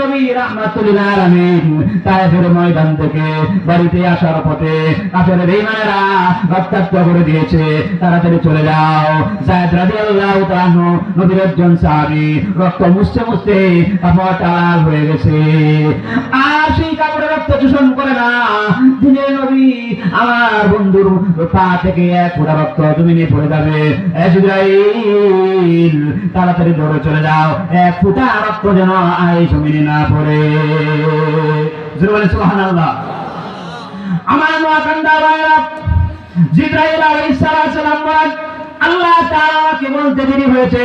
নবী রাহমাতুল লিল আলামিন তায়েফের ময়দান থেকে বাড়িতে আসার পথে কাফের বেঈমানেরা রক্তাক্ত করে দিয়েছে, তাড়াতাড়ি চলে যাও। যায়েদ রাদিয়াল্লাহু তাআলা নবীর একজন সাহাবী, রক্ত মুছতে মুছতে কাপড় লাল হয়ে গেছে, আর সেই কাপড়ে রক্ত চুষণ করে না। দিনের নবী আমার বন্ধুর পা থেকে এক ফোঁটা রক্ত জমিনে পড়ে যাবে, জিবরাইল তাড়াতাড়ি দৌড়ে চলে যাও, এক ফোঁটা রক্ত যেন এই জমিনে না পড়ে। সুবহানাল্লাহ। আমার নোয়াকান্দা ভাইরা, জিবরাইল আলাইহিস সালাম বলেন, আল্লাহ তাআলাকে বলতে দেরি হয়েছে,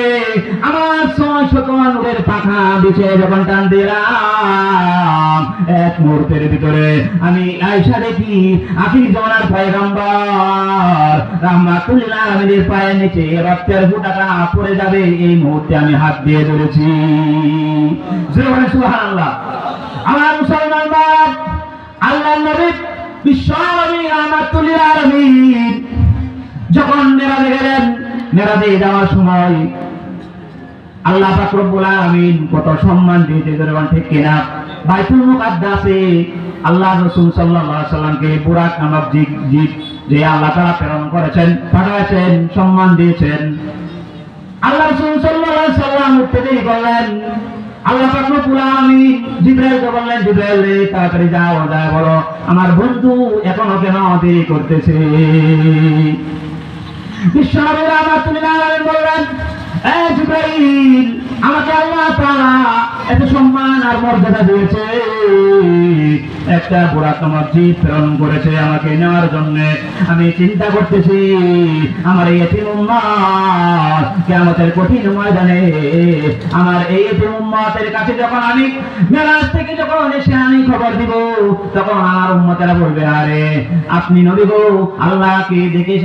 আমার 600 নূরের পাখা বিছিয়ে যখন টান দিলাম, এক মুহূর্তের ভিতরে আমি আয়েশা দেখি আখির জামানার পয়গম্বর রাহমাতুল লিল আলামিনের পায়ের নিচে রক্তের ফোঁটাটা পড়ে যাবে, এই মুহূর্তে আমি হাত দিয়ে ধরেছি। সুবহানাল্লাহ। আমার মুসলমান ভাই, আল্লাহর নবী বিশ্বনবী রাহমাতুল লিল আলামিন যখন মেরাজে গেলেন, মেরাজে যাওয়ার সময় আল্লাহ পাক রব্বুল আলামিন কত সম্মান দিয়েছে, ঠিক কিনা? বাইতুল মুকাদ্দাসে আল্লাহ রাসূল সাল্লাল্লাহু আলাইহি সাল্লামকে বুরাক নামক জিব যে আল্লাহ তাআলা প্রেরণ করেছেন, পাঠাচ্ছেন, সম্মান দিয়েছেন। আল্লাহ রাসূল সাল্লাল্লাহু আলাইহি সাল্লাম উঠতে দেরি করলেন, আল্লাহ পাক রব্বুল আলামিন জিবরাইলকে বললেন, জিবরাইল তাড়াতাড়ি যাও, যায় বলো আমার বন্ধু এখনো কেন দেরি করতেছে। বিশ্বনবী রাহমাতুল লিল আলামিন বললেন, এ জিবরাইল, আমাকে আল্লাহ তাআলা এত সম্মান আর মর্যাদা দিয়েছে, একটা বুরাক নামক জিব প্রেরণ করেছে আমাকে নেওয়ার জন্য। আমি চিন্তা করতেছি আমার এই এতিম উম্মত কিয়ামতের কঠিন ময়দানে, আমার এই এতিম উম্মতের কাছে যখন আমি মেরাজ থেকে যখন এসে আমি খবর দিব, তখন আমার উম্মতেরা বলবে, আরে আপনি নবী গো, আল্লাহকে দেখে